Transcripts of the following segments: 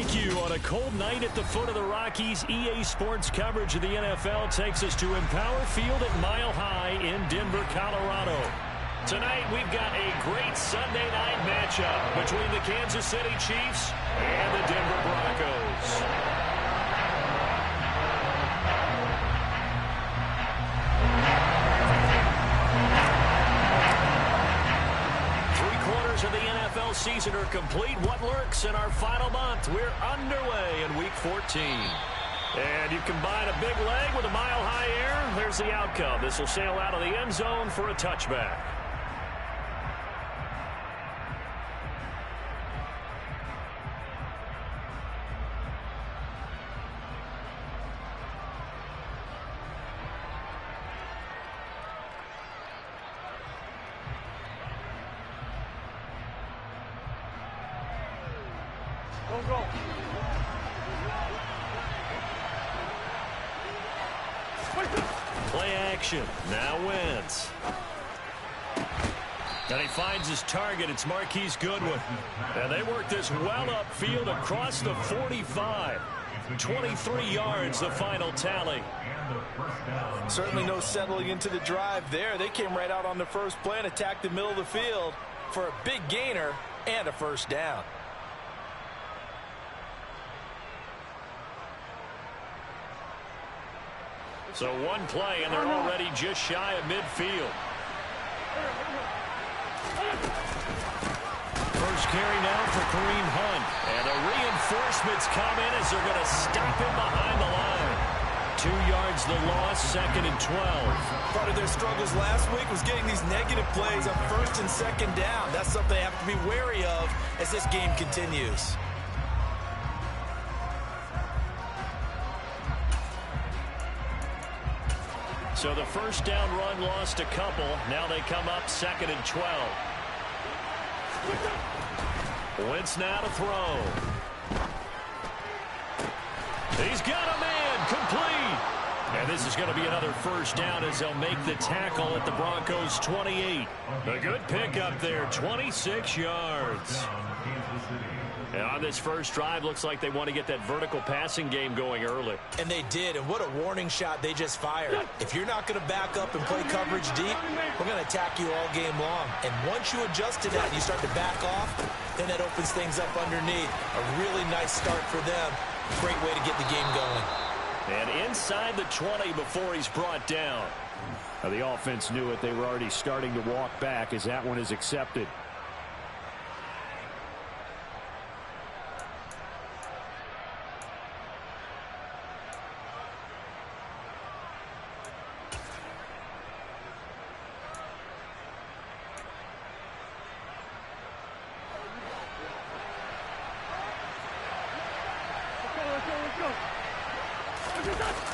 Thank you. On a cold night at the foot of the Rockies, EA Sports coverage of the NFL takes us to Empower Field at Mile High in Denver, Colorado. Tonight, we've got a great Sunday night matchup between the Kansas City Chiefs and the Denver Broncos. Of the NFL season are complete. What lurks in our final month? We're underway in Week 14. And you combine a big leg with a mile-high air, there's the outcome. This will sail out of the end zone for a touchback. Play action. Now Wentz. And he finds his target. It's Marquise Goodwin. And they work this well upfield across the 45. 23 yards, the final tally. Certainly no settling into the drive there. They came right out on the first play and attacked the middle of the field for a big gainer and a first down. So one play, and they're already just shy of midfield. First carry now for Kareem Hunt. And the reinforcements come in as they're going to stop him behind the line. 2 yards the loss, 2nd and 12. Part of their struggles last week was getting these negative plays on 1st and 2nd down. That's something they have to be wary of as this game continues. So the first down run lost a couple. Now they come up 2nd and 12. Wentz now to throw. He's got a man complete. And this is going to be another first down as they'll make the tackle at the Broncos 28. A good pickup there, 26 yards. And on this first drive, looks like they want to get that vertical passing game going early. And they did, and what a warning shot they just fired. If you're not going to back up and play coverage deep, we're going to attack you all game long. And once you adjust to that and you start to back off, then that opens things up underneath. A really nice start for them. Great way to get the game going. And inside the 20 before he's brought down. Now, the offense knew it. They were already starting to walk back as that one is accepted.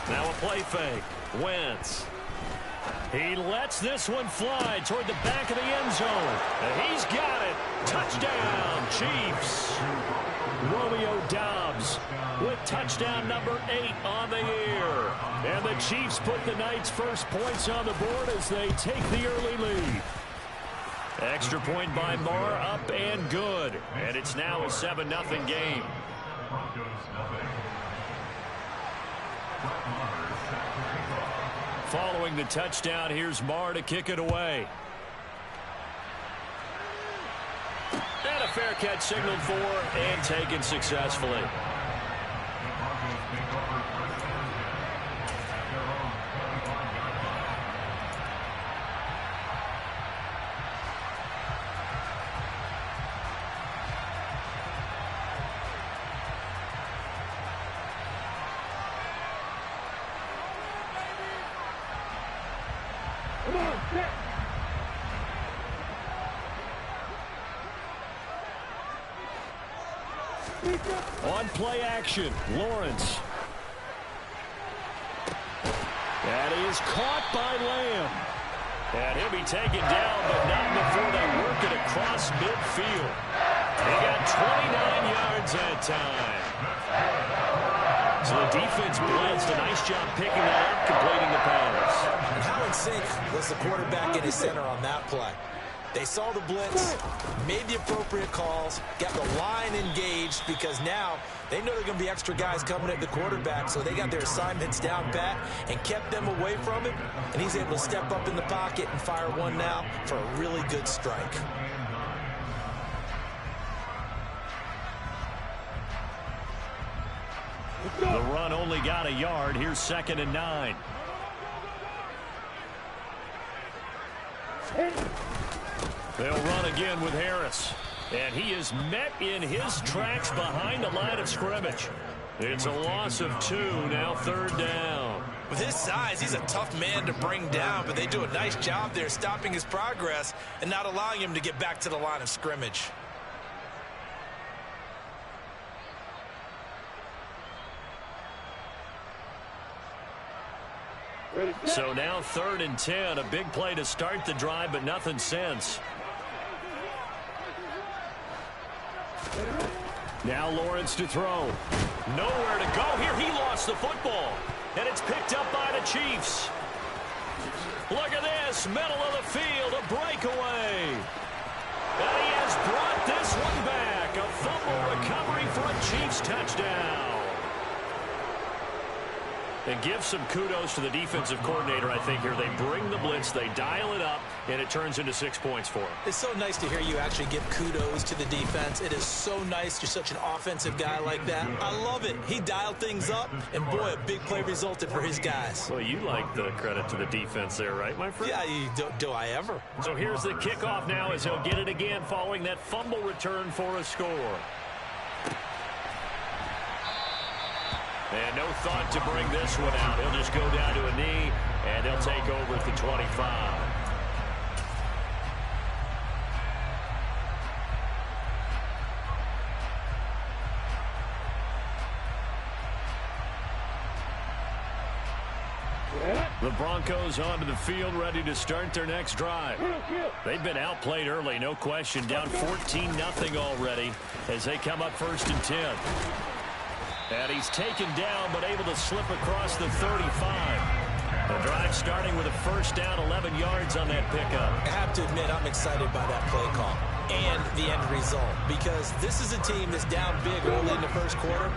Now a play fake. Wentz. He lets this one fly toward the back of the end zone. And he's got it. Touchdown, Chiefs. Romeo Doubs with touchdown number 8 on the year. And the Chiefs put the night's first points on the board as they take the early lead. Extra point by Marr, up and good. And it's now a 7-0 game. Following the touchdown, here's Marr to kick it away. And a fair catch signaled for and taken successfully. On play action, Lawrence. That is caught by Lamb. And he'll be taken down, but not before they work it across midfield. He got 29 yards that time. So the defense blitzed. A nice job picking that up, completing the pass. And how in sync was the quarterback in his center on that play? They saw the blitz, made the appropriate calls, got the line engaged because now they know there are going to be extra guys coming at the quarterback, so they got their assignments down pat and kept them away from it, and he's able to step up in the pocket and fire one now for a really good strike. The run only got a yard. Here's 2nd and 9. They'll run again with Harris. And he is met in his tracks behind the line of scrimmage. It's a loss of 2, now 3rd down. With his size, he's a tough man to bring down, but they do a nice job there stopping his progress and not allowing him to get back to the line of scrimmage. So now 3rd and 10, a big play to start the drive, but nothing since. Now Lawrence to throw. Nowhere to go here. He lost the football. And it's picked up by the Chiefs. Look at this. Middle of the field. A breakaway. And he has brought this one back. A fumble recovery for a Chiefs touchdown. And give some kudos to the defensive coordinator, I think, here. They bring the blitz, they dial it up, and it turns into 6 points for them. It's so nice to hear you actually give kudos to the defense. It is so nice you're such an offensive guy like that. I love it. He dialed things up, and boy, a big play resulted for his guys. Well, you like the credit to the defense there, right, my friend? Yeah, do I ever? So here's the kickoff now as he'll get it again following that fumble return for a score. And no thought to bring this one out. He'll just go down to a knee, and they'll take over at the 25. The Broncos onto the field, ready to start their next drive. They've been outplayed early, no question. Down 14-0 already as they come up 1st and 10. And he's taken down, but able to slip across the 35. The drive starting with a 1st down, 11 yards on that pickup. I have to admit, I'm excited by that play call and the end result, because this is a team that's down big early in the 1st quarter,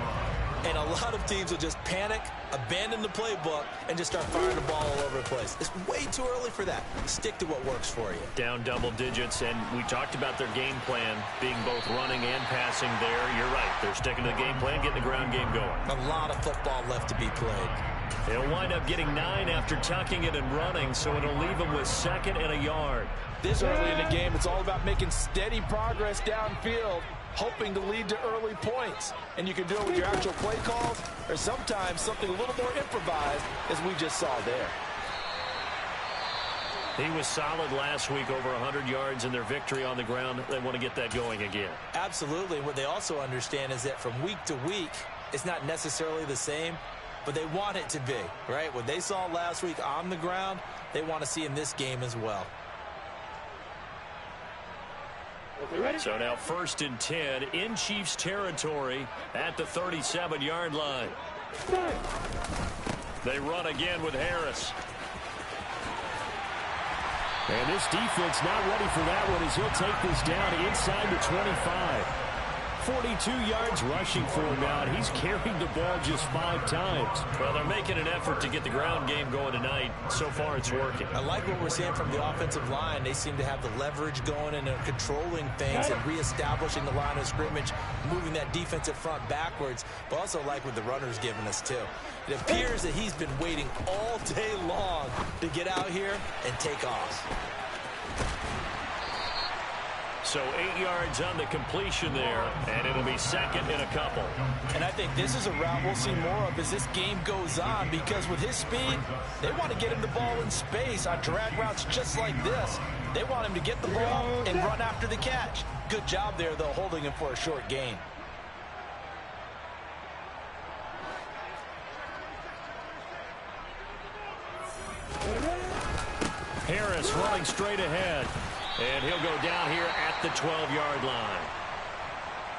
and a lot of teams will just panic, abandon the playbook, and just start firing the ball all over the place. It's way too early for that. Stick to what works for you. Down double digits, and we talked about their game plan being both running and passing there. You're right. They're sticking to the game plan, getting the ground game going. A lot of football left to be played. They'll wind up getting 9 after tucking it and running, so it'll leave them with 2nd and a yard. This early in the game, it's all about making steady progress downfield, hoping to lead to early points. And you can do it with your actual play calls or sometimes something a little more improvised, as we just saw there. He was solid last week, over 100 yards in their victory on the ground. They want to get that going again. Absolutely. What they also understand is that from week to week, it's not necessarily the same, but they want it to be, right? What they saw last week on the ground, they want to see in this game as well. So now 1st and 10 in Chiefs territory at the 37-yard line. They run again with Harris. And this defense not ready for that one as he'll take this down inside the 25. 42 yards rushing for him now, and he's carried the ball just 5 times. Well, they're making an effort to get the ground game going tonight. So far, it's working. I like what we're seeing from the offensive line. They seem to have the leverage going, and they're controlling things and reestablishing the line of scrimmage, moving that defensive front backwards, but also like what the runner's giving us, too. It appears that he's been waiting all day long to get out here and take off. So 8 yards on the completion there, and it'll be 2nd and a couple. And I think this is a route we'll see more of as this game goes on, because with his speed, they want to get him the ball in space on drag routes just like this. They want him to get the ball and run after the catch. Good job there, though, holding him for a short gain. Harris running straight ahead. And he'll go down here at the 12-yard line.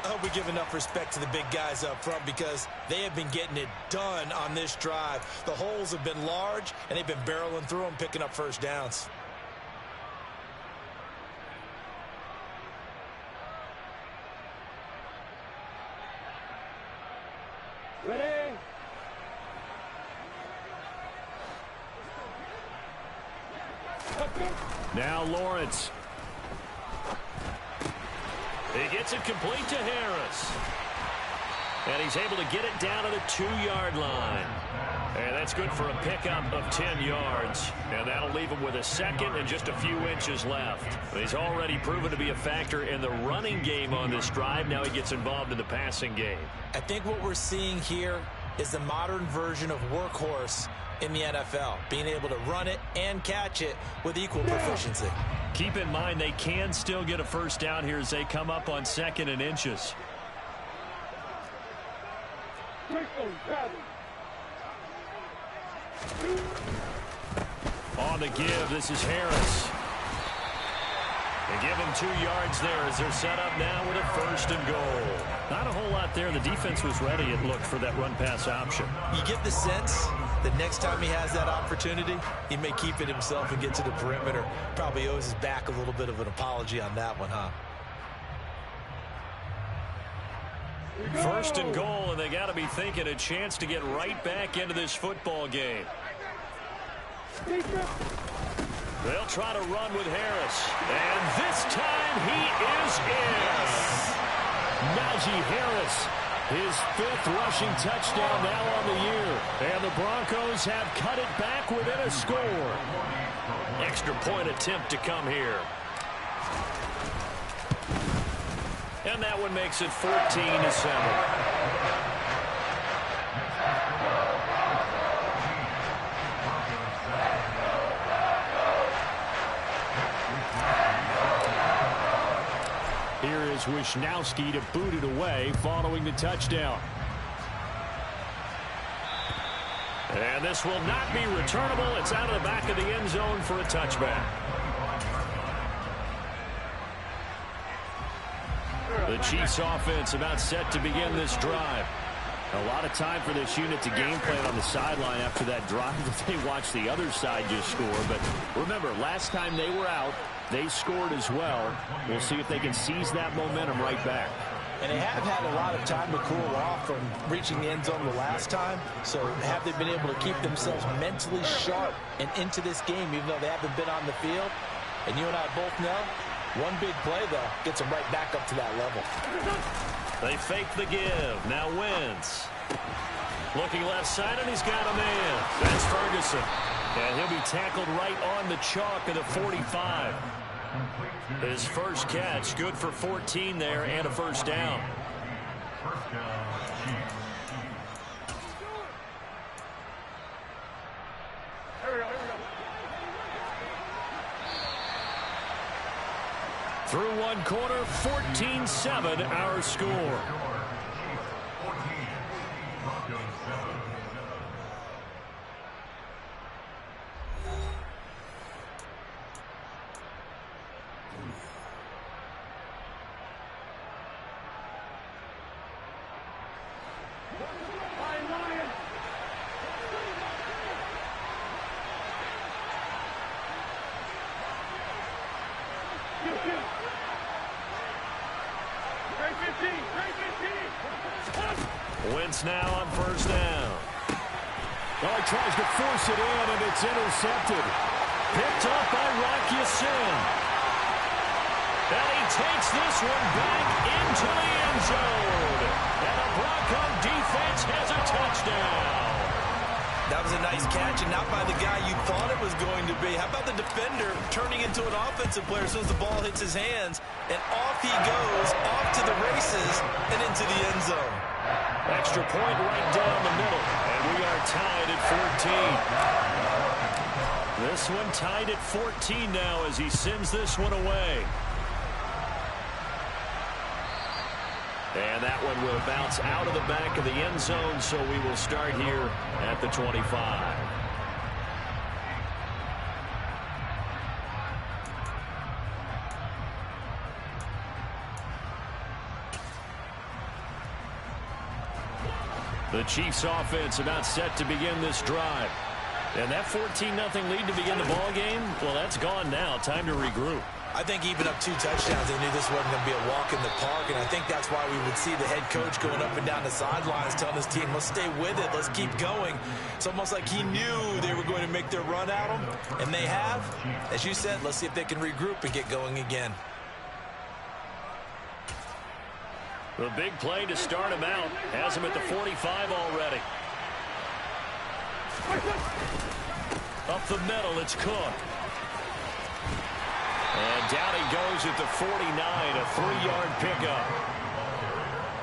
I hope we give enough respect to the big guys up front, because they have been getting it done on this drive. The holes have been large, and they've been barreling through them, picking up 1st downs. Now Lawrence. He gets it complete to Harris. And he's able to get it down to the 2-yard line. And that's good for a pickup of 10 yards. And that'll leave him with a second and just a few inches left. He's already proven to be a factor in the running game on this drive. Now he gets involved in the passing game. I think what we're seeing here is the modern version of workhorse in the NFL, being able to run it and catch it with equal proficiency. Keep in mind they can still get a first down here as they come up on 2nd and inches. On the give, this is Harris. They give him 2 yards there as they're set up now with a 1st and goal. Not a whole lot there. The defense was ready, it looked, for that run-pass option. You get the sense that next time he has that opportunity, he may keep it himself and get to the perimeter. Probably owes his back a little bit of an apology on that one, huh? 1st and goal, and they got to be thinking a chance to get right back into this football game. They'll try to run with Harris. And this time he is in. Najee Harris, his 5th rushing touchdown now on the year. And the Broncos have cut it back within a score. Extra point attempt to come here. And that one makes it 14-7. Here is Wisnowski to boot it away following the touchdown. And this will not be returnable. It's out of the back of the end zone for a touchback. The Chiefs offense about set to begin this drive. A lot of time for this unit to game plan on the sideline after that drive that they watched the other side just score. But remember, last time they were out, they scored as well. We'll see if they can seize that momentum right back. And they have had a lot of time to cool off from reaching the end zone the last time. So have they been able to keep themselves mentally sharp and into this game, even though they haven't been on the field? And you and I both know, one big play, though, gets them right back up to that level. They fake the give. Now Wentz. Looking left side, and he's got a man. That's Ferguson. And he'll be tackled right on the chalk of the 45. His first catch, good for 14 there and a first down. Through one quarter, 14-7 our score. Wentz now on first down. Oh, he tries to force it in, and it's intercepted. Picked up by Rock Ya-Sin. And he takes this one back into the end zone. And the Bronco defense has a touchdown. That was a nice catch, and not by the guy you thought it was going to be. How about the defender turning into an offensive player as soon as the ball hits his hands, and off he goes, off to the races, and into the end zone. Extra point right down the middle, and we are tied at 14. This one tied at 14 now as he sends this one away. And that one will bounce out of the back of the end zone, so we will start here at the 25. The Chiefs offense about set to begin this drive. And that 14-0 lead to begin the ball game, well, that's gone now. Time to regroup. I think even up 2 touchdowns, they knew this wasn't going to be a walk in the park, and I think that's why we would see the head coach going up and down the sidelines telling his team, let's stay with it, let's keep going. It's almost like he knew they were going to make their run at him, and they have. As you said, let's see if they can regroup and get going again. The big play to start him out. Has him at the 45 already. Up the middle, it's Cook. And down he goes at the 49, a 3-yard pickup.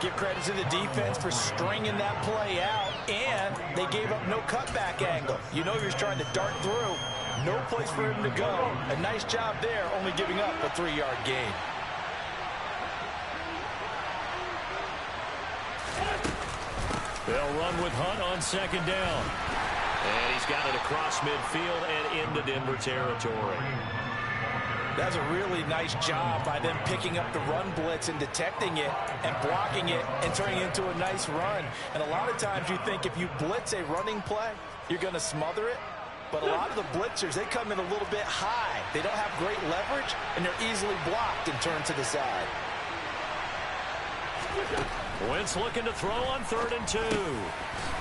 Give credit to the defense for stringing that play out, and they gave up no cutback angle. You know you're trying to dart through. No place for him to go. A nice job there, only giving up a 3-yard gain. They'll run with Hunt on second down. And he's got it across midfield and into Denver territory. That's a really nice job by them picking up the run blitz and detecting it and blocking it and turning it into a nice run. And a lot of times you think if you blitz a running play, you're going to smother it. But a lot of the blitzers, they come in a little bit high. They don't have great leverage, and they're easily blocked and turned to the side. Wentz looking to throw on 3rd and 2.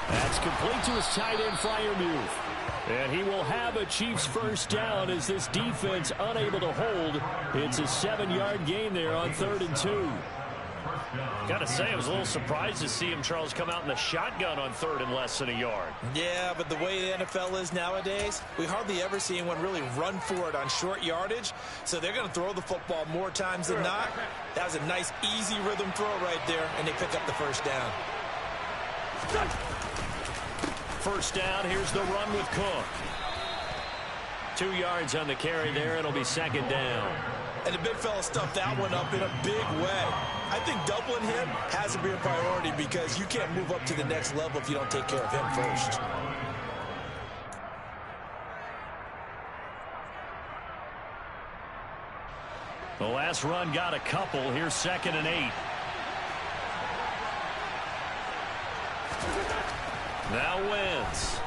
That's complete to his tight end Freiermuth. And he will have a Chiefs first down as this defense unable to hold. It's a 7-yard gain there on 3rd and 2. Got to say, I was a little surprised to see him, Charles, come out in the shotgun on 3rd and less than a yard. Yeah, but the way the NFL is nowadays, we hardly ever see anyone really run for it on short yardage. So they're going to throw the football more times than not. That was a nice, easy rhythm throw right there, and they pick up the first down. First down, here's the run with Cook. 2 yards on the carry there. It'll be second down. And the big fella stuffed that one up in a big way. I think doubling him has to be a priority because you can't move up to the next level if you don't take care of him first. The last run got a couple. Here's 2nd and 8. Now Wentz.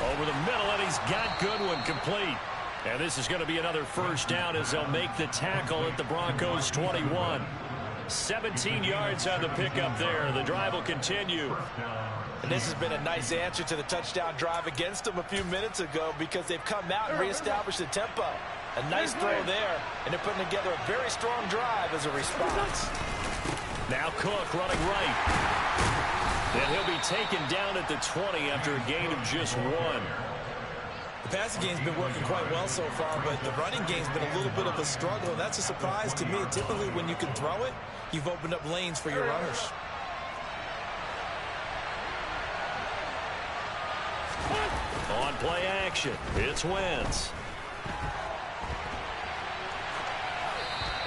Over the middle, and he's got Goodwin complete. And this is going to be another first down as they'll make the tackle at the Broncos 21. 17 yards on the pickup there. The drive will continue. And this has been a nice answer to the touchdown drive against them a few minutes ago because they've come out and reestablished the tempo. A nice throw there, and they're putting together a very strong drive as a response. Now Cook running right. And he'll be taken down at the 20 after a gain of just 1. The passing game's been working quite well so far, but the running game's been a little bit of a struggle, and that's a surprise to me. Typically, when you can throw it, you've opened up lanes for your runners. On play action, it's Wentz.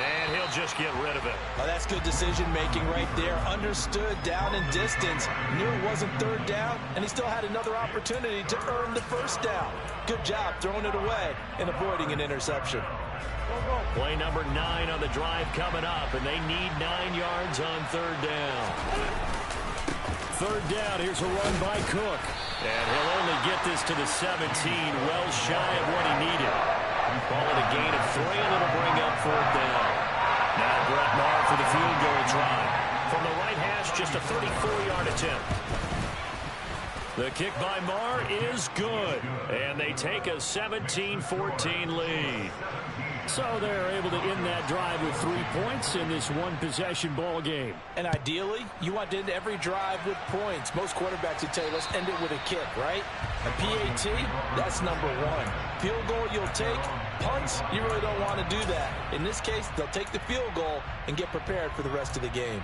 And he'll just get rid of it. Oh, that's good decision-making right there. Understood down and distance. Knew it wasn't 3rd down, and he still had another opportunity to earn the first down. Good job throwing it away and avoiding an interception. Play number 9 on the drive coming up, and they need 9 yards on 3rd down. 3rd down, here's a run by Cook. And he'll only get this to the 17, well shy of what he needed. Ball at a gain of 3, and it'll bring up 4th down. Now Brett Maher for the field goal try. From the right hash, just a 34-yard attempt. The kick by Maher is good, and they take a 17-14 lead. So they're able to end that drive with 3 points in this one-possession ball game. And ideally, you want to end every drive with points. Most quarterbacks would tell you, let's end it with a kick, right? A PAT, that's number 1. Field goal you'll take. Punts, you really don't want to do that. In this case, they'll take the field goal and get prepared for the rest of the game.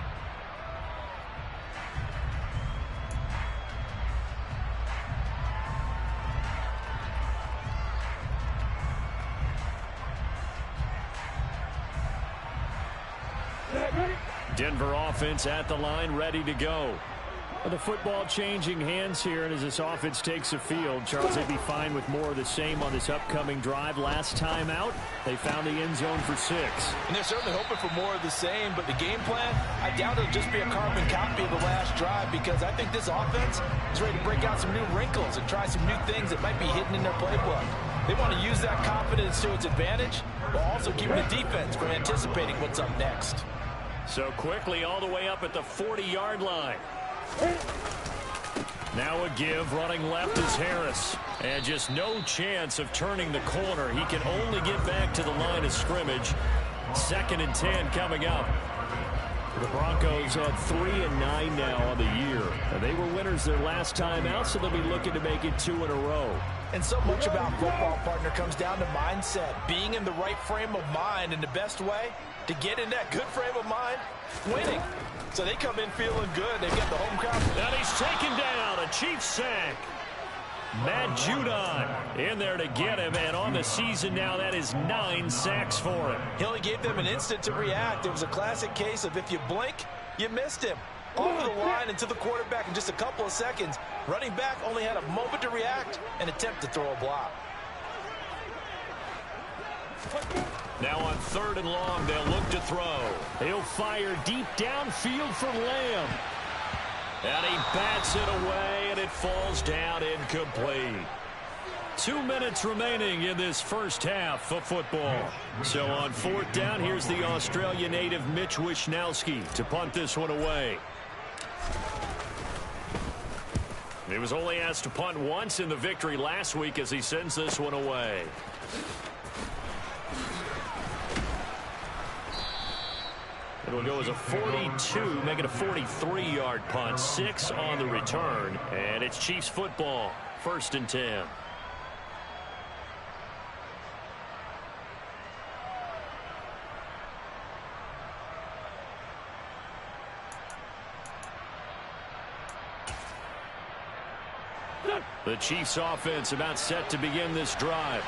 Denver offense at the line, ready to go. The football changing hands here, and as this offense takes the field, Charles, they'd be fine with more of the same on this upcoming drive. Last time out, they found the end zone for 6. And they're certainly hoping for more of the same, but the game plan, I doubt it'll just be a carbon copy of the last drive because I think this offense is ready to break out some new wrinkles and try some new things that might be hidden in their playbook. They want to use that confidence to its advantage, while also keeping the defense from anticipating what's up next. So quickly all the way up at the 40-yard line. Now a give, running left is Harris. And just no chance of turning the corner. He can only get back to the line of scrimmage. 2nd and 10 coming up. The Broncos have 3-9 now on the year. And they were winners their last time out, so they'll be looking to make it 2 in a row. And so much about football, partner, comes down to mindset. Being in the right frame of mind, and the best way to get in that good frame of mind, winning. So they come in feeling good. They've got the home crowd. And he's taken down. A Chiefs sack. Matt Judon in there to get him, and on the season now, that is 9 sacks for him. He only gave them an instant to react. It was a classic case of if you blink, you missed him. Off the line and to the quarterback in just a couple of seconds. Running back only had a moment to react and attempt to throw a block. Now on 3rd and long, they'll look to throw. He'll fire deep downfield for Lamb. And he bats it away, and it falls down incomplete. 2 minutes remaining in this first half of football. So on 4th down, here's the Australia native Mitch Wishnowsky to punt this one away. He was only asked to punt once in the victory last week as he sends this one away. It'll go as a 42, make it a 43-yard punt. 6 on the return, and it's Chiefs football. 1st and 10. The Chiefs offense about set to begin this drive.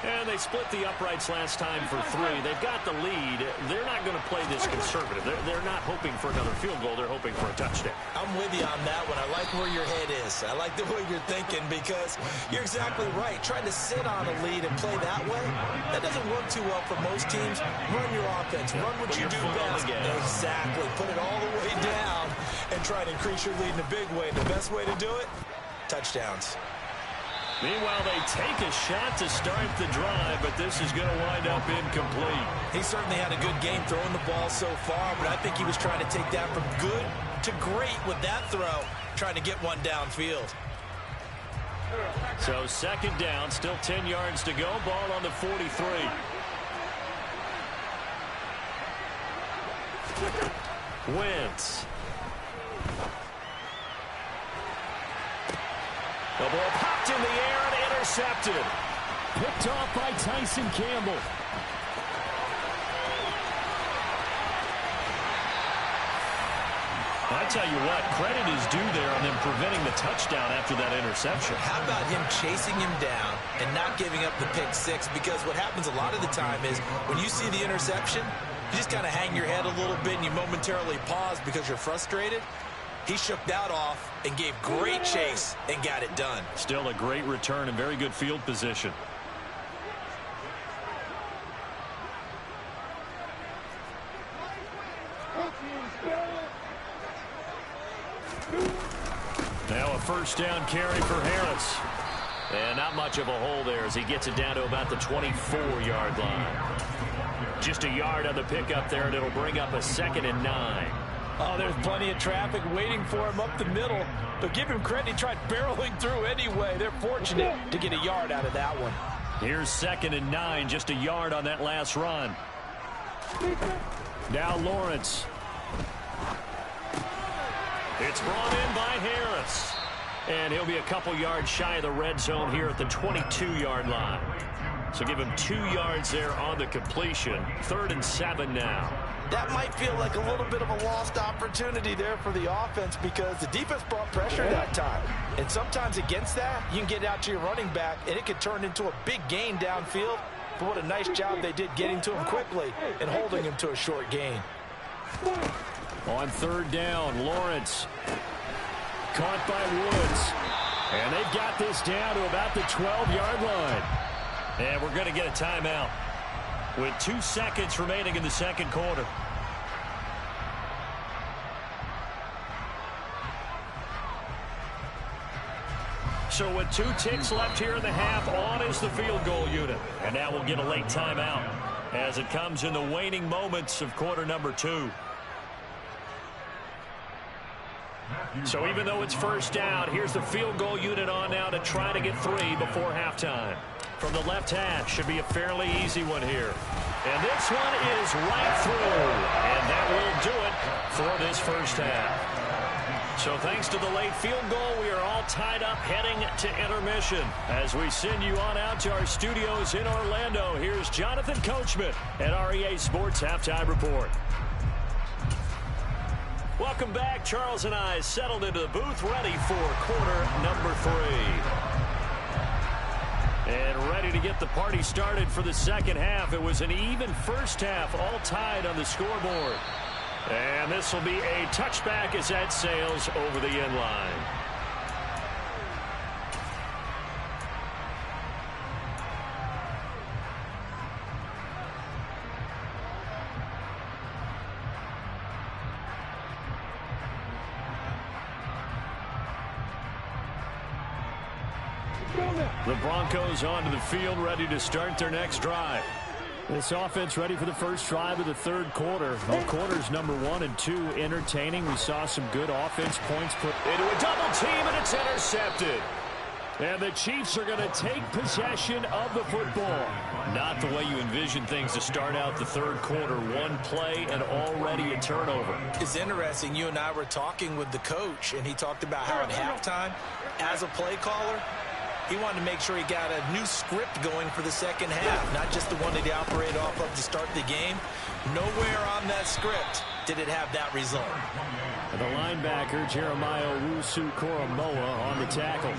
And they split the uprights last time for 3. They've got the lead. They're not going to play this conservative. They're not hoping for another field goal. They're hoping for a touchdown. I'm with you on that one. I like where your head is. I like the way you're thinking because you're exactly right. Trying to sit on a lead and play that way, that doesn't work too well for most teams. Run your offense. Run what you do best. Exactly. Put it all the way down and try to increase your lead in a big way. The best way to do it, touchdowns. Meanwhile, they take a shot to start the drive, but this is going to wind up incomplete. He certainly had a good game throwing the ball so far, but I think he was trying to take that from good to great with that throw, trying to get one downfield. So 2nd down, still 10 yards to go. Ball on the 43. Wentz. The ball popped in the air and intercepted. Picked off by Tyson Campbell. I tell you what, credit is due there on them preventing the touchdown after that interception. How about him chasing him down and not giving up the pick 6? Because what happens a lot of the time is when you see the interception, you just kind of hang your head a little bit and you momentarily pause because you're frustrated. He shook that off and gave great chase and got it done. Still a great return and very good field position. Now a 1st down carry for Harris. And not much of a hole there as he gets it down to about the 24-yard line. Just a yard on the pickup there, and it'll bring up a 2nd and 9. Oh, there's plenty of traffic waiting for him up the middle. But give him credit, he tried barreling through anyway. They're fortunate to get a yard out of that one. Here's 2nd and 9, just a yard on that last run. Now Lawrence. It's brought in by Harris. And he'll be a couple yards shy of the red zone here at the 22-yard line. So give him 2 yards there on the completion. 3rd and 7 now. That might feel like a little bit of a lost opportunity there for the offense because the defense brought pressure that time. And sometimes against that, you can get out to your running back, and it could turn into a big gain downfield. But what a nice job they did getting to him quickly and holding him to a short gain. On 3rd down, Lawrence. Caught by Woods. And they've got this down to about the 12-yard line. And we're going to get a timeout with 2 seconds remaining in the 2nd quarter. So with 2 ticks left here in the half, on is the field goal unit. And now we'll get a late timeout as it comes in the waning moments of quarter number 2. So even though it's first down, here's the field goal unit on now to try to get 3 before halftime. From the left hash, should be a fairly easy one here. And this one is right through. And that will do it for this first half. So thanks to the late field goal, we are all tied up heading to intermission. As we send you on out to our studios in Orlando, here's Jonathan Coachman at REA Sports Halftime Report. Welcome back. Charles and I settled into the booth, ready for quarter number 3. And ready to get the party started for the second half. It was an even first half, all tied on the scoreboard. And this will be a touchback as that sails over the end line. The Broncos onto the field, ready to start their next drive. This offense ready for the first drive of the third quarter. Well, quarters number 1 and 2 entertaining. We saw some good offense points put into a double team, and it's intercepted. And the Chiefs are going to take possession of the football. Not the way you envision things to start out the third quarter. One play and already a turnover. It's interesting. You and I were talking with the coach, and he talked about how at halftime, as a play caller, he wanted to make sure he got a new script going for the second half, not just the one that he operated off of to start the game. Nowhere on that script did it have that result. And the linebacker, Jeremiah Owusu-Koramoah, on the tackle.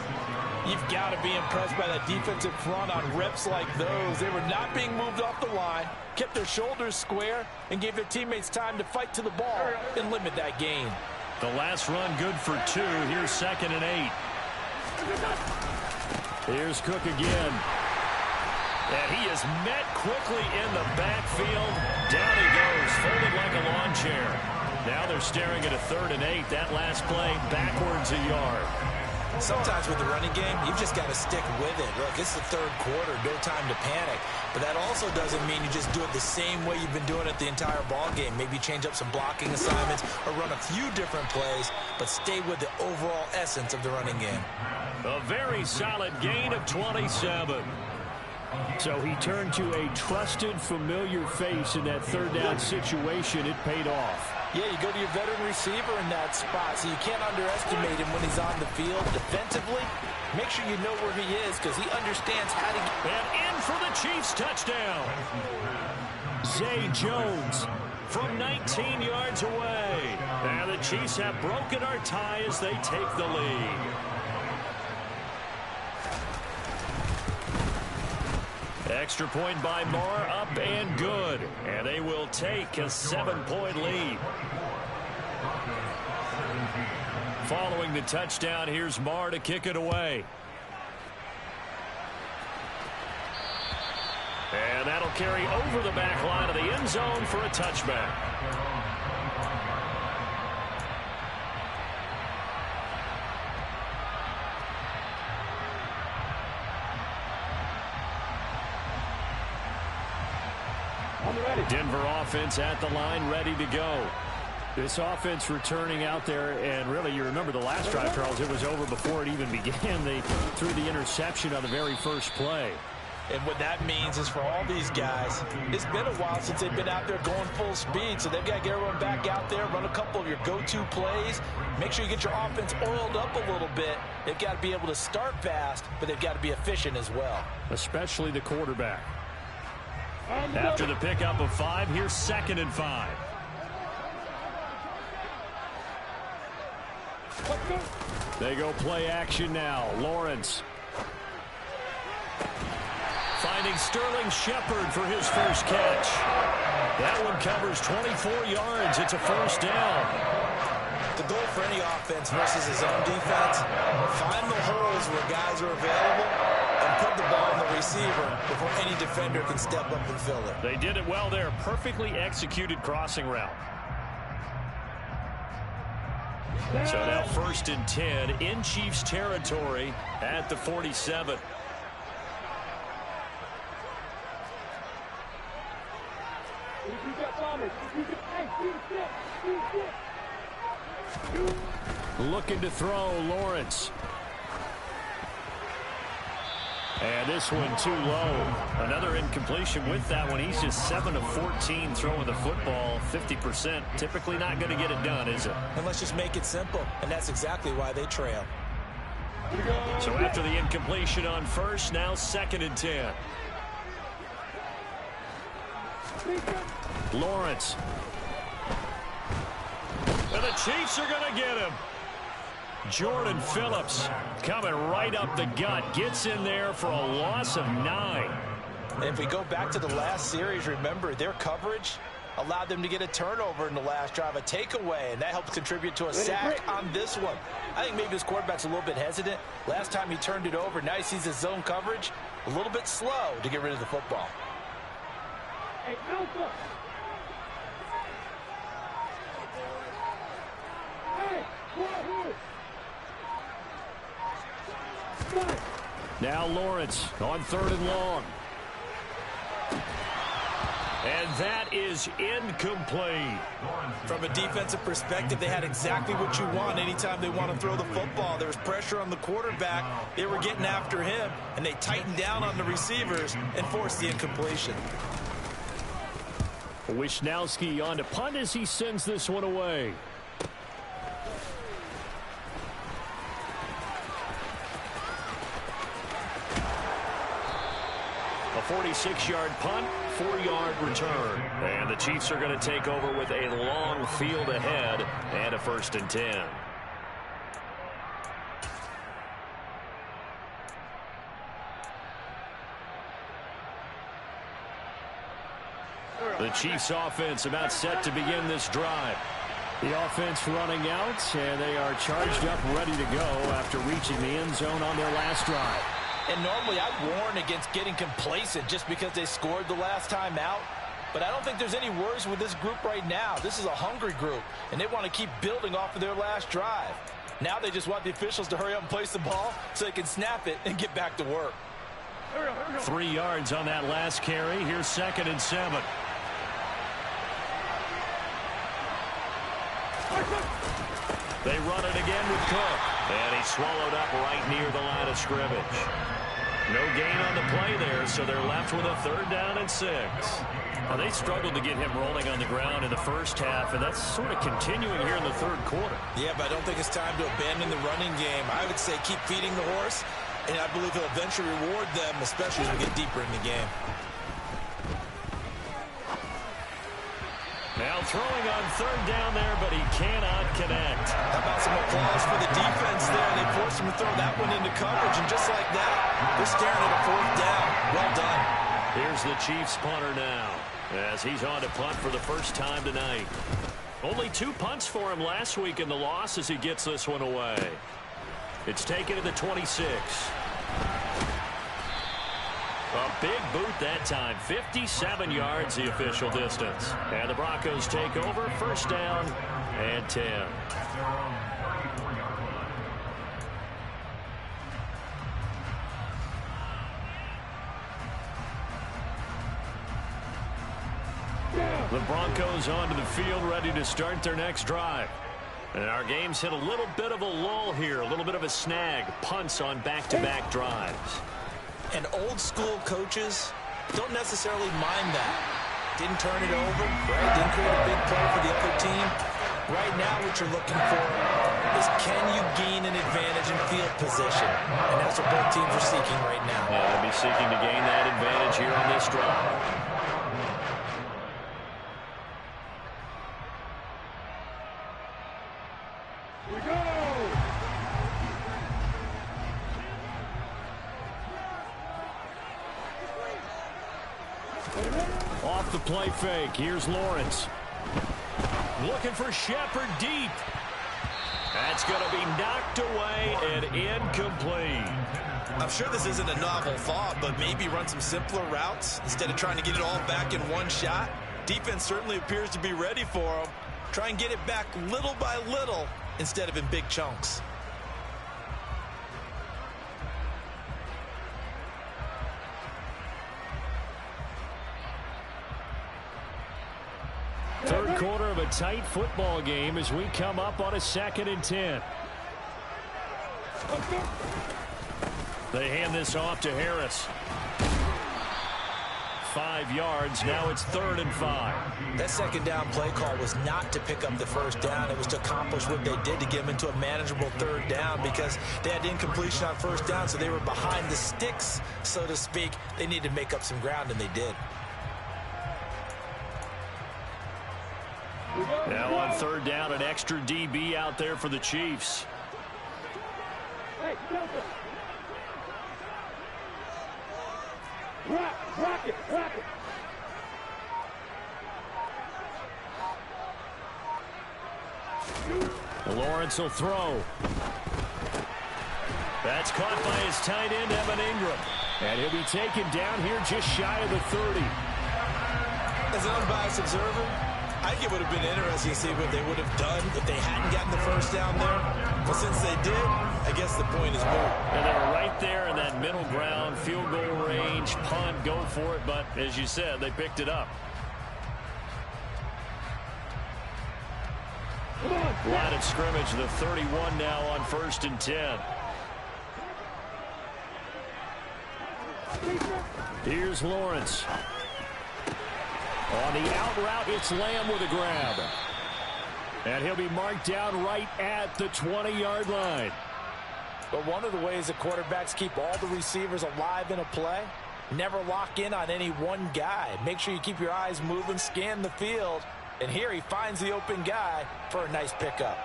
You've got to be impressed by that defensive front on reps like those. They were not being moved off the line, kept their shoulders square, and gave their teammates time to fight to the ball and limit that gain. The last run good for 2. Here's 2nd and 8. Here's Cook again. And he is met quickly in the backfield. Down he goes, folded like a lawn chair. Now they're staring at a 3rd and 8. That last play, backwards a yard. Sometimes with the running game, you've just got to stick with it. Look, it's the third quarter, no time to panic. But that also doesn't mean you just do it the same way you've been doing it the entire ball game. Maybe change up some blocking assignments or run a few different plays, but stay with the overall essence of the running game. A very solid gain of 27. So he turned to a trusted, familiar face in that third down situation. It paid off. Yeah, you go to your veteran receiver in that spot, so you can't underestimate him when he's on the field defensively. Make sure you know where he is because he understands how to get. And in for the Chiefs touchdown. Zay Jones from 19 yards away. And the Chiefs have broken our tie as they take the lead. Extra point by Marr, up and good. And they will take a 7-point lead. Following the touchdown, here's Marr to kick it away. And that'll carry over the back line of the end zone for a touchback. Denver offense at the line, ready to go. This offense returning out there, and really, you remember the last drive, Charles, it was over before it even began. They threw the interception on the very first play. And what that means is for all these guys, it's been a while since they've been out there going full speed, so they've got to get everyone back out there, run a couple of your go-to plays, make sure you get your offense oiled up a little bit. They've got to be able to start fast, but they've got to be efficient as well. Especially the quarterback. After the pickup of 5, here's 2nd and 5. They go play action now. Lawrence. Finding Sterling Shepard for his first catch. That one covers 24 yards. It's a first down. The goal for any offense versus his own defense, find the holes where guys are available and put the ball in the receiver before any defender can step up and fill it. They did it well there. Perfectly executed crossing route. So now 1st and 10 in Chiefs territory at the 47. Looking to throw, Lawrence. And this one too low. Another incompletion with that one. He's just 7 of 14 throwing the football. 50%. Typically not going to get it done, is it? And let's just make it simple. And that's exactly why they trail. So after the incompletion on 1st, now 2nd and 10. Lawrence. And the Chiefs are going to get him. Jordan Phillips coming right up the gut. Gets in there for a loss of 9. And if we go back to the last series, remember, their coverage allowed them to get a turnover in the last drive, a takeaway, and that helps contribute to a sack on this one. I think maybe this quarterback's a little bit hesitant. Last time he turned it over, now he sees his zone coverage a little bit slow to get rid of the football. Now Lawrence on 3rd and long. And that is incomplete. From a defensive perspective, they had exactly what you want anytime they want to throw the football. There was pressure on the quarterback. They were getting after him, and they tightened down on the receivers and forced the incompletion. Wisnowski on to punt as he sends this one away. A 46-yard punt, 4-yard return. And the Chiefs are going to take over with a long field ahead and a 1st and 10. The Chiefs offense about set to begin this drive. The offense running out, and they are charged up, ready to go after reaching the end zone on their last drive. And normally I'd warn against getting complacent just because they scored the last time out. But I don't think there's any worries with this group right now. This is a hungry group, and they want to keep building off of their last drive. Now they just want the officials to hurry up and place the ball so they can snap it and get back to work. 3 yards on that last carry. Here's 2nd and 7. They run it again with Cook. And he's swallowed up right near the line of scrimmage. No gain on the play there, so they're left with a 3rd down and 6. Now, they struggled to get him rolling on the ground in the first half, and that's sort of continuing here in the 3rd quarter. Yeah, but I don't think it's time to abandon the running game. I would say keep feeding the horse, and I believe he'll eventually reward them, especially as we get deeper in the game. Now throwing on 3rd down there, but he cannot connect. How about some applause for the defense there? They forced him to throw that one into coverage, and just like that, they're staring at a 4th down. Well done. Here's the Chiefs punter now, as he's on to punt for the first time tonight. Only 2 punts for him last week in the loss as he gets this one away. It's taken to the 26. A big boot that time. 57 yards the official distance. And the Broncos take over. 1st down and 10. The Broncos onto the field, ready to start their next drive. And our game's hit a little bit of a lull here, a little bit of a snag. Punts on back-to-back drives. And old-school coaches don't necessarily mind that. Didn't turn it over, right? Didn't create a big play for the other team. Right now what you're looking for is can you gain an advantage in field position? And that's what both teams are seeking right now. Yeah, they'll be seeking to gain that advantage here on this drive. Off the play fake. Here's Lawrence. Looking for Shepard deep. That's going to be knocked away and incomplete. I'm sure this isn't a novel thought, but maybe run some simpler routes instead of trying to get it all back in one shot. Defense certainly appears to be ready for him. Try and get it back little by little instead of in big chunks. Third quarter of a tight football game as we come up on a 2nd and 10. They hand this off to Harris. 5 yards. Now it's 3rd and 5. That second down play call was not to pick up the first down. It was to accomplish what they did to get them into a manageable 3rd down because they had incompletion on 1st down, so they were behind the sticks, so to speak. They needed to make up some ground, and they did. Now on 3rd down, an extra DB out there for the Chiefs. Lawrence will throw. That's caught by his tight end, Evan Ingram. And he'll be taken down here just shy of the 30. As an unbiased observer, I think it would have been interesting to see what they would have done if they hadn't gotten the first down there. But since they did, I guess the point is moot. And they were right there in that middle ground, field goal range, punt, go for it. But as you said, they picked it up. Line of scrimmage, the 31 now on 1st and 10. Here's Lawrence. On the out route, it's Lamb with a grab. And he'll be marked down right at the 20-yard line. But one of the ways the quarterbacks keep all the receivers alive in a play, never lock in on any one guy. Make sure you keep your eyes moving, scan the field. And here he finds the open guy for a nice pickup.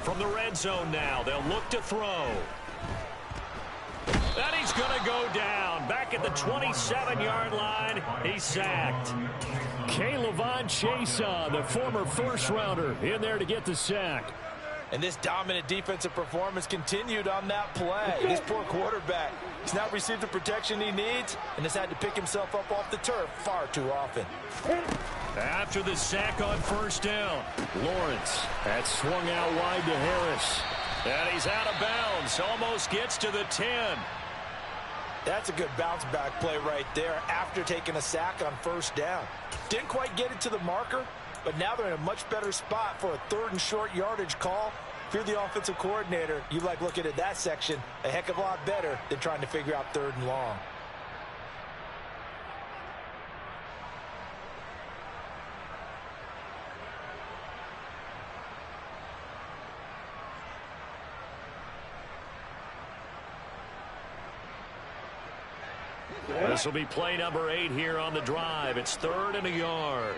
From the red zone now, they'll look to throw. And he's going to go down. Back at the 27-yard line, he's sacked. K'Lavon Chaisson, the former first-rounder, in there to get the sack. And this dominant defensive performance continued on that play. This poor quarterback, he's not received the protection he needs and has had to pick himself up off the turf far too often. After the sack on 1st down, Lawrence, that swung out wide to Harris. and he's out of bounds, almost gets to the 10. That's a good bounce back play right there after taking a sack on 1st down. Didn't quite get it to the marker, but now they're in a much better spot for a 3rd and short yardage call. If you're the offensive coordinator, you like looking at that section a heck of a lot better than trying to figure out 3rd and long. This will be play number 8 here on the drive. It's 3rd and a yard.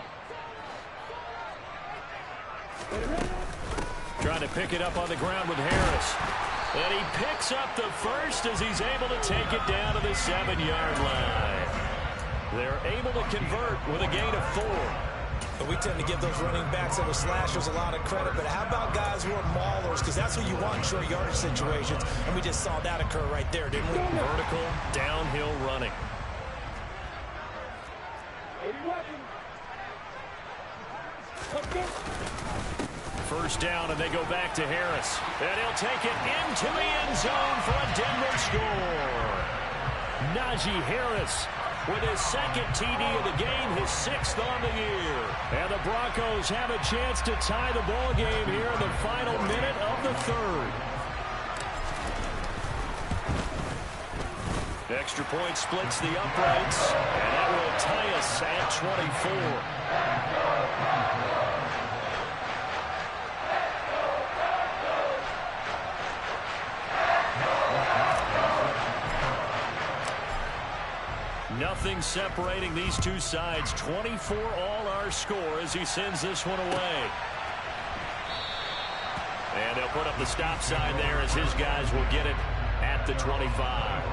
Trying to pick it up on the ground with Harris. And he picks up the first as he's able to take it down to the 7-yard line. They're able to convert with a gain of 4. But we tend to give those running backs that are slashers a lot of credit. But how about guys who are maulers? Because that's what you want in short yardage situations. And we just saw that occur right there, didn't we? Vertical, downhill running. First down, and they go back to Harris. And he'll take it into the end zone for a Denver score. Najee Harris with his 2nd TD of the game, his 6th on the year. And the Broncos have a chance to tie the ball game here in the final minute of the 3rd. Extra point splits the uprights, and that will tie us at 24. Nothing separating these two sides. 24 all our score as he sends this one away. And they'll put up the stop sign there as his guys will get it at the 25.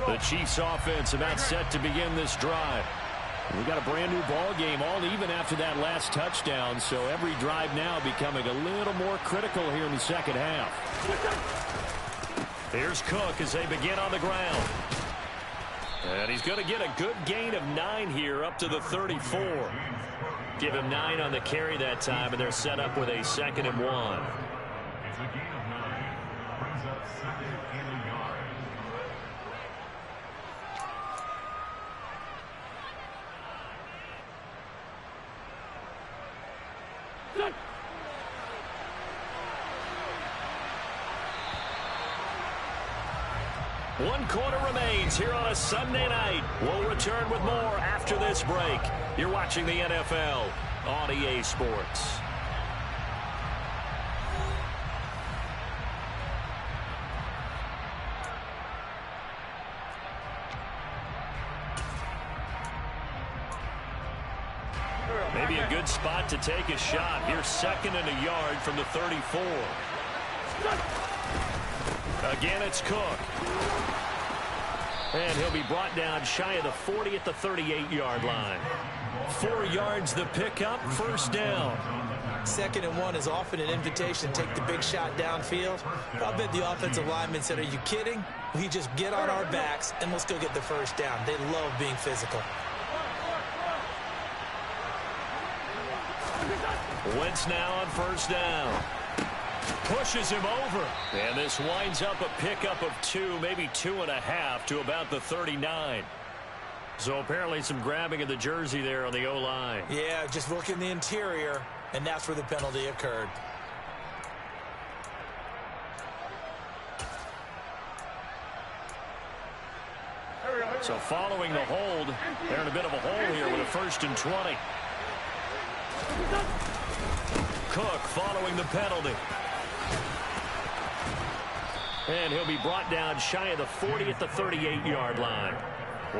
The Chiefs offense about set to begin this drive. We got a brand new ball game, all even after that last touchdown, so every drive now becoming a little more critical here in the second half. Here's Cook as they begin on the ground. And he's going to get a good gain of 9 here up to the 34. Give him 9 on the carry that time, and they're set up with a 2nd and 1. It's a gain of 9. Brings up 2nd and a yard. One quarter remains here on a Sunday night. We'll return with more after this break. You're watching the NFL on EA Sports. Maybe a good spot to take a shot. Here's 2nd and a yard from the 34. Again, it's Cook. And he'll be brought down shy of the 40 at the 38-yard line. 4 yards the pickup, 1st down. 2nd and 1 is often an invitation to take the big shot downfield. But I bet the offensive lineman said, are you kidding? We just get on our backs and let's go get the 1st down. They love being physical. Wentz now on 1st down. Pushes him over. And this winds up a pickup of 2, maybe 2.5 to about the 39. So apparently some grabbing of the jersey there on the O-line. Yeah, just look in the interior, and that's where the penalty occurred. So following the hold, they're in a bit of a hole here with a 1st and 20. Cook following the penalty. And he'll be brought down shy of the 40 at the 38-yard line.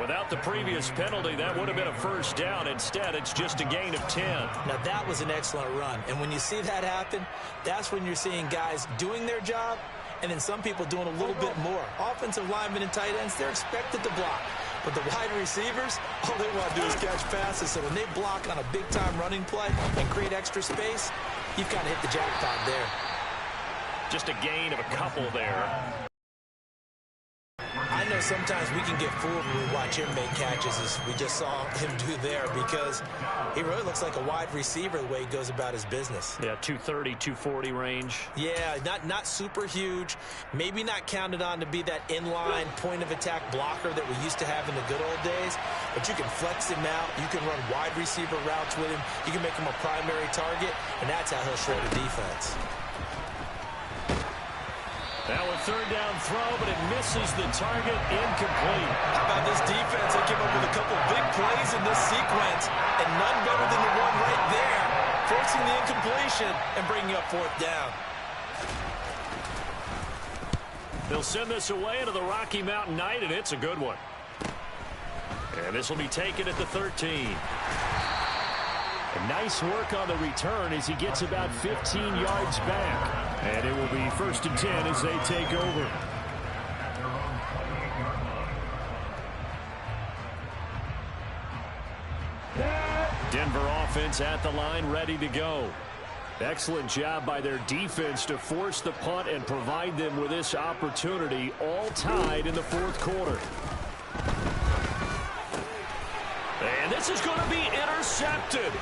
Without the previous penalty, that would have been a 1st down. Instead, it's just a gain of 10. Now, that was an excellent run. And when you see that happen, that's when you're seeing guys doing their job and then some people doing a little bit more. Offensive linemen and tight ends, they're expected to block. But the wide receivers, all they want to do is catch passes. So when they block on a big-time running play and create extra space, you've kind of hit the jackpot there. Just a gain of a couple there. I know sometimes we can get fooled when we watch him make catches, as we just saw him do there, because he really looks like a wide receiver the way he goes about his business. Yeah, 230, 240 range. Yeah, not super huge. Maybe not counted on to be that inline point-of-attack blocker that we used to have in the good old days, but you can flex him out. You can run wide receiver routes with him. You can make him a primary target, and that's how he'll show the defense. Now a 3rd down throw, but it misses the target, incomplete. How about this defense? They came up with a couple big plays in this sequence, and none better than the one right there, forcing the incompletion and bringing up 4th down. They'll send this away into the Rocky Mountain Night, and it's a good one. And this will be taken at the 13. Nice work on the return as he gets about 15 yards back. And it will be 1st and 10 as they take over. Denver offense at the line, ready to go. Excellent job by their defense to force the punt and provide them with this opportunity, all tied in the 4th quarter. And this is going to be intercepted.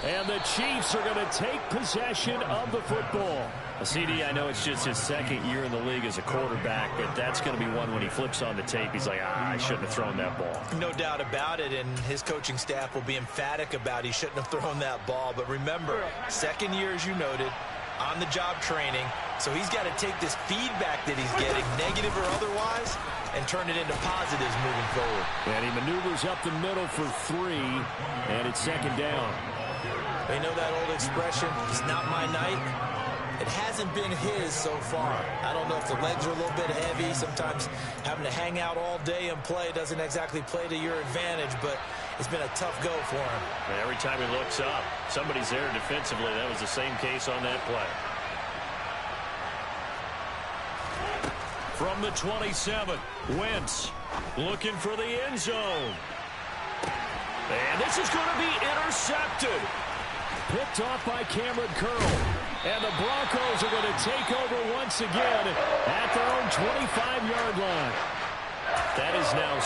And the Chiefs are going to take possession of the football. CD, I know it's just his 2nd year in the league as a quarterback, but that's going to be one when he flips on the tape. He's like, I shouldn't have thrown that ball. No doubt about it, and his coaching staff will be emphatic about he shouldn't have thrown that ball. But remember, 2nd year, as you noted, on-the-job training, so he's got to take this feedback that he's getting, negative or otherwise, and turn it into positives moving forward. And he maneuvers up the middle for 3, and it's 2nd down. They know that old expression, it's not my night. It hasn't been his so far. I don't know if the legs are a little bit heavy. Sometimes having to hang out all day and play doesn't exactly play to your advantage, but it's been a tough go for him. And every time he looks up, somebody's there defensively. That was the same case on that play. From the 27, Wentz looking for the end zone. And this is going to be intercepted. Picked off by Cameron Curl. And the Broncos are going to take over once again at their own 25-yard line. That is now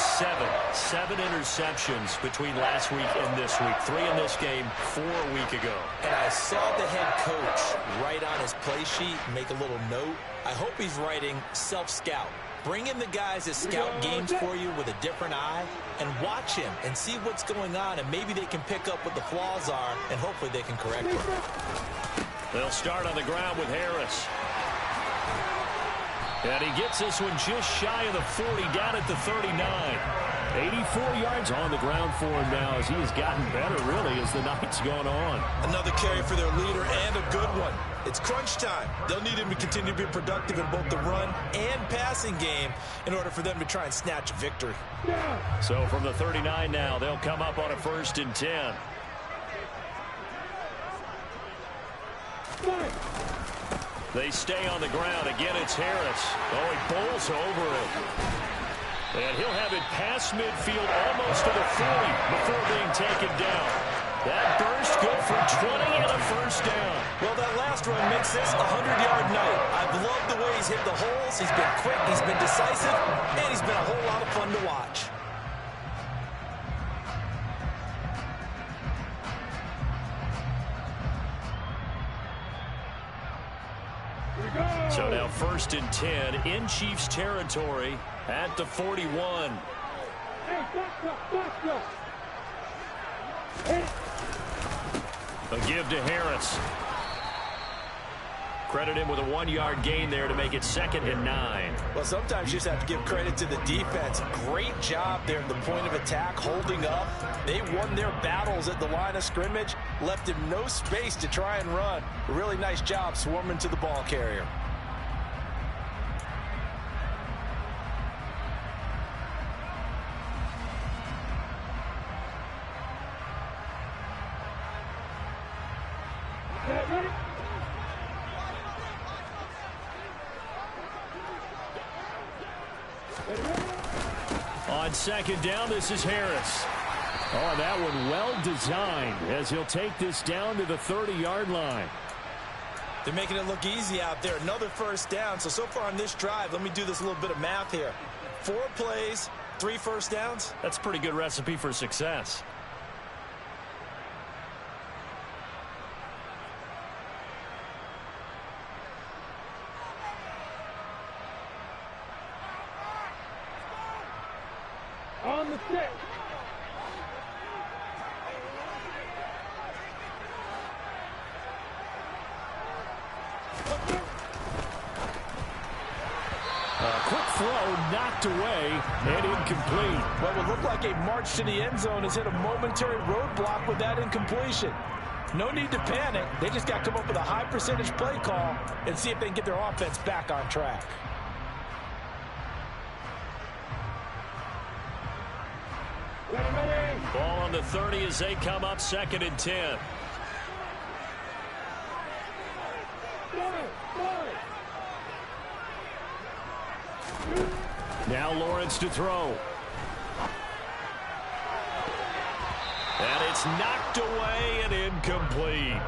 seven interceptions between last week and this week. 3 in this game, 4 a week ago. And I saw the head coach write on his play sheet, make a little note. I hope he's writing self-scout. Bring in the guys that scout games for you with a different eye and watch him and see what's going on, and maybe they can pick up what the flaws are, and hopefully they can correct them. They'll start on the ground with Harris. And he gets this one just shy of the 40, down at the 39. 84 yards on the ground for him now as he has gotten better, really, as the night's gone on. Another carry for their leader, and a good one. It's crunch time. They'll need him to continue to be productive in both the run and passing game in order for them to try and snatch a victory. So from the 39 now, they'll come up on a 1st and 10. They stay on the ground. Again, it's Harris. Oh, he bowls over it. And he'll have it past midfield almost to the 40 before being taken down. That burst good for 20 and a 1st down. Well, that last run makes this a 100-yard night. I've loved the way he's hit the holes. He's been quick, he's been decisive, and he's been a whole lot of fun to watch. So now 1st and 10 in Chiefs territory at the 41. A give to Harris. Credit him with a 1-yard gain there to make it 2nd and 9. Well, sometimes you just have to give credit to the defense. Great job there at the point of attack, holding up. They won their battles at the line of scrimmage, left him no space to try and run. A really nice job swarming to the ball carrier. On 2nd down, this is Harris. Oh, that one well designed as he'll take this down to the 30-yard line. They're making it look easy out there. Another 1st down. So far on this drive, let me do this little bit of math here. 4 plays, 3 1st downs. That's a pretty good recipe for success. On the 6. Quick throw knocked away and incomplete. What would look like a march to the end zone has hit a momentary roadblock with that incompletion. No need to panic. They just got to come up with a high percentage play call and see if they can get their offense back on track. Ball on the 30 as they come up 2nd and 10. Now Lawrence to throw. And it's knocked away and incomplete.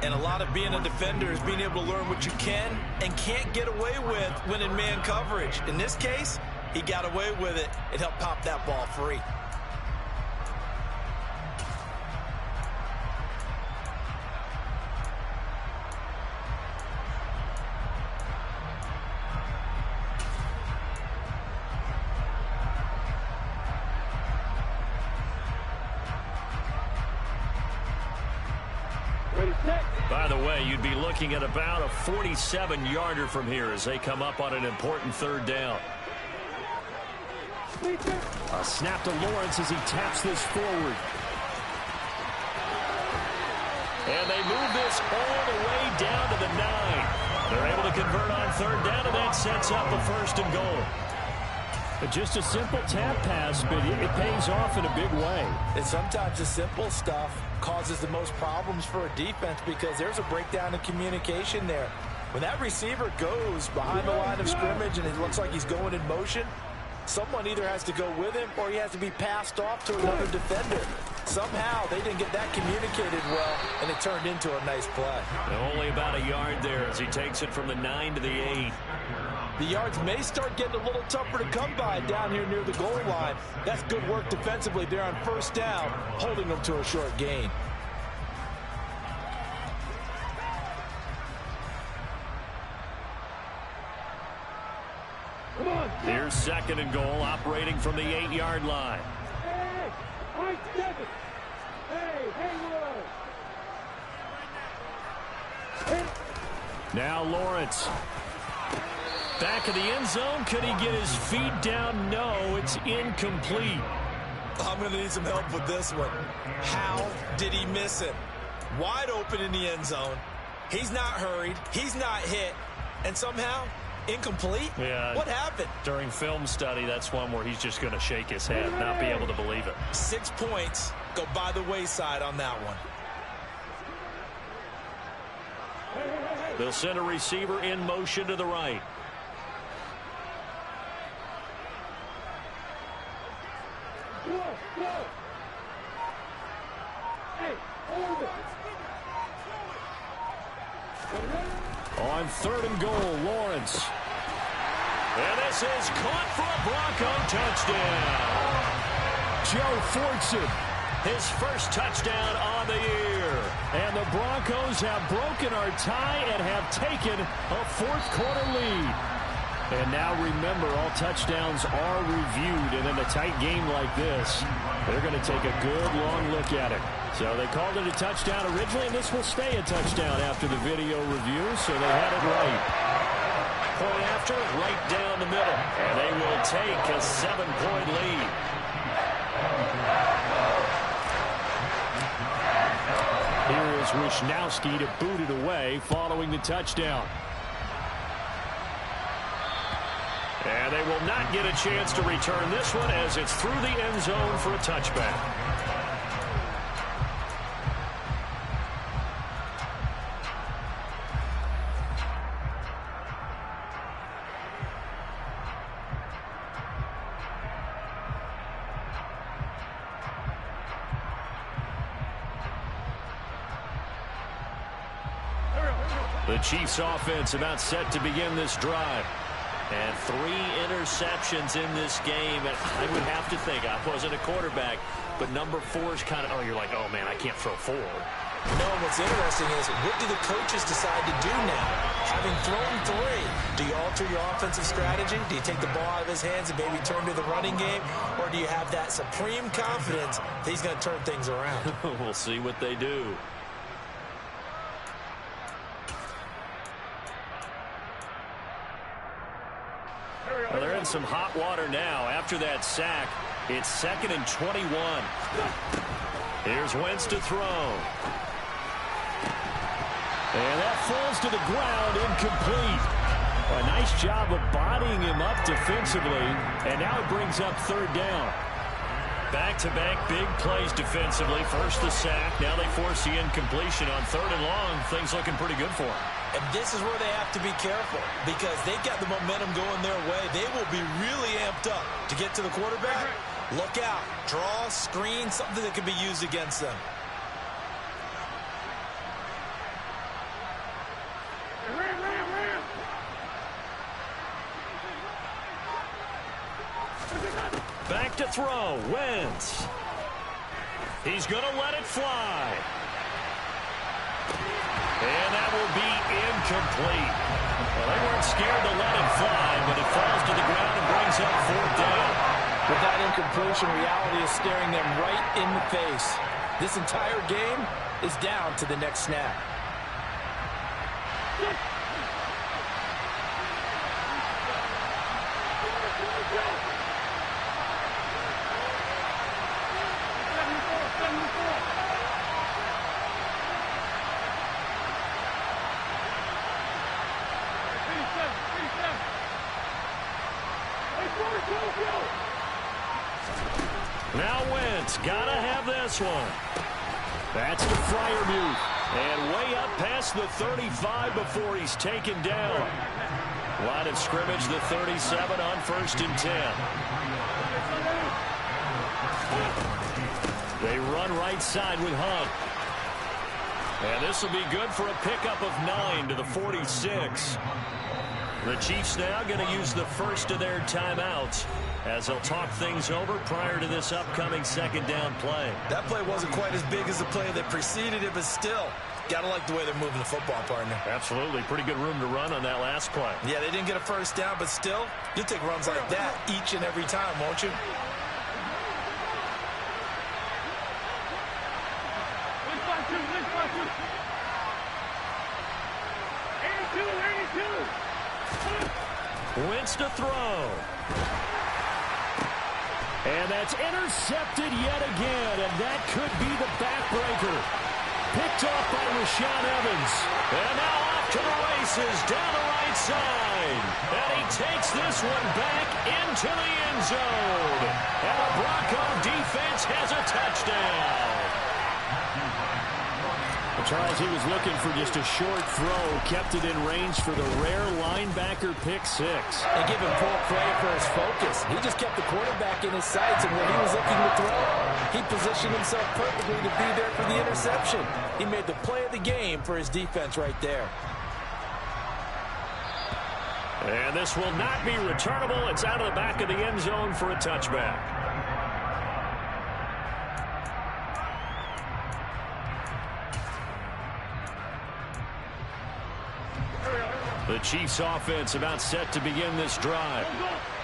And a lot of being a defender is being able to learn what you can and can't get away with when in man coverage. In this case, he got away with it. It helped pop that ball free. By the way, you'd be looking at about a 47-yarder from here as they come up on an important 3rd down. A snap to Lawrence as he taps this forward. And they move this all the way down to the 9. They're able to convert on 3rd down, and that sets up a 1st and goal. Just a simple tap pass, but it pays off in a big way. And sometimes the simple stuff causes the most problems for a defense because there's a breakdown in communication there. When that receiver goes behind the line of scrimmage and it looks like he's going in motion, someone either has to go with him or he has to be passed off to another defender. Somehow they didn't get that communicated well, and it turned into a nice play. Only about a yard there as he takes it from the 9 to the 8. The yards may start getting a little tougher to come by down here near the goal line. That's good work defensively there on first down, holding them to a short gain. Here's 2nd and goal, operating from the 8-yard line. Now Lawrence. Back of the end zone. Could he get his feet down? No, it's incomplete. I'm going to need some help with this one. How did he miss it? Wide open in the end zone. He's not hurried. He's not hit. And somehow, incomplete? Yeah. What happened? During film study, that's one where he's just going to shake his head, not be able to believe it. 6 points go by the wayside on that one. They'll send a receiver in motion to the right. On 3rd and goal, Lawrence. And this is caught for a Bronco touchdown. Joe Fortson, his first touchdown on the year. And the Broncos have broken our tie and have taken a 4th quarter lead. And now remember, all touchdowns are reviewed, and in a tight game like this, they're going to take a good long look at it. So they called it a touchdown originally, and this will stay a touchdown after the video review, so they had it right. Point after, right down the middle, and they will take a 7-point lead. Here is Wishnowski to boot it away following the touchdown. And they will not get a chance to return this one as it's through the end zone for a touchback. The Chiefs offense about set to begin this drive. And 3 interceptions in this game. And I would have to think, I wasn't a quarterback, but number 4 is kind of, oh, you're like, oh, man, I can't throw 4. No, what's interesting is, what do the coaches decide to do now? Having thrown 3, do you alter your offensive strategy? Do you take the ball out of his hands and maybe turn to the running game? Or do you have that supreme confidence that he's going to turn things around? We'll see what they do. Well, they're in some hot water now. After that sack, it's 2nd and 21. Here's Wentz to throw. And that falls to the ground, incomplete. A nice job of bodying him up defensively, and now it brings up 3rd down. Back-to-back big plays defensively. First the sack, now they force the incompletion on 3rd and long. Things looking pretty good for them. And this is where they have to be careful, because they've got the momentum going their way. They will be really amped up to get to the quarterback. Look out. Draw, screen, something that can be used against them. Back to throw. Wentz. He's going to let it fly. And that will be incomplete. Well, they weren't scared to let it fly, but it falls to the ground and brings up 4th down. With that incompletion, reality is staring them right in the face. This entire game is down to the next snap. Now Wentz, gotta have this one. That's to Freiermuth. And way up past the 35 before he's taken down. Line of scrimmage, the 37 on 1st and 10. They run right side with Hunt. And this will be good for a pickup of 9 to the 46. The Chiefs now going to use the first of their timeouts as they'll talk things over prior to this upcoming second down play. That play wasn't quite as big as the play that preceded it, but still, got to like the way they're moving the football, partner. Absolutely. Pretty good room to run on that last play. Yeah, they didn't get a first down, but still, you'll take runs like that each and every time, won't you? Wentz to throw. And that's intercepted yet again, and that could be the backbreaker. Picked off by Rashaan Evans. And now off to the races down the right side. And he takes this one back into the end zone. And the Bronco defense has a touchdown. Charles, he was looking for just a short throw, kept it in range for the rare linebacker pick six. They give him full credit for his focus. He just kept the quarterback in his sights, and when he was looking to throw, he positioned himself perfectly to be there for the interception. He made the play of the game for his defense right there. And this will not be returnable. It's out of the back of the end zone for a touchback. The Chiefs offense about set to begin this drive.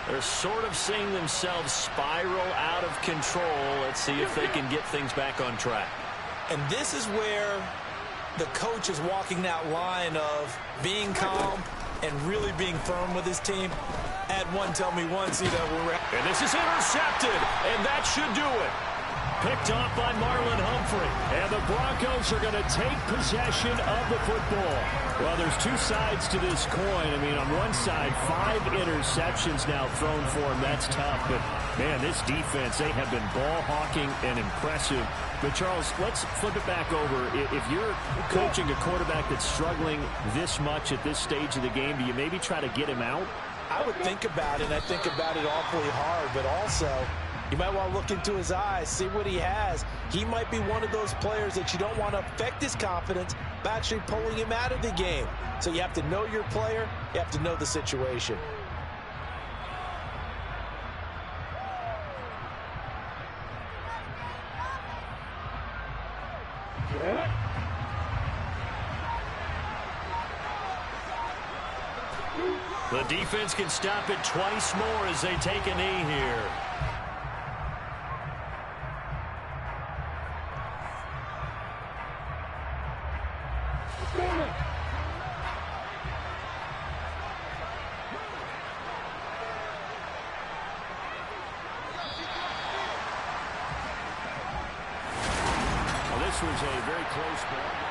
They're sort of seeing themselves spiral out of control. Let's see if they can get things back on track. And this is where the coach is walking that line of being calm and really being firm with his team. Add one, tell me one, see that we're... And this is intercepted, and that should do it. Picked off by Marlon Humphrey. And the Broncos are going to take possession of the football. Well, there's two sides to this coin. I mean, on one side, 5 interceptions now thrown for him. That's tough. But, man, this defense, they have been ball hawking and impressive. But, Charles, let's flip it back over. If you're coaching a quarterback that's struggling this much at this stage of the game, do you maybe try to get him out? I would think about it, and I think about it awfully hard. But also, you might want to look into his eyes, see what he has. He might be one of those players that you don't want to affect his confidence by actually pulling him out of the game. So you have to know your player. You have to know the situation. The defense can stop it twice more as they take a knee here. Well, this was a very close ball.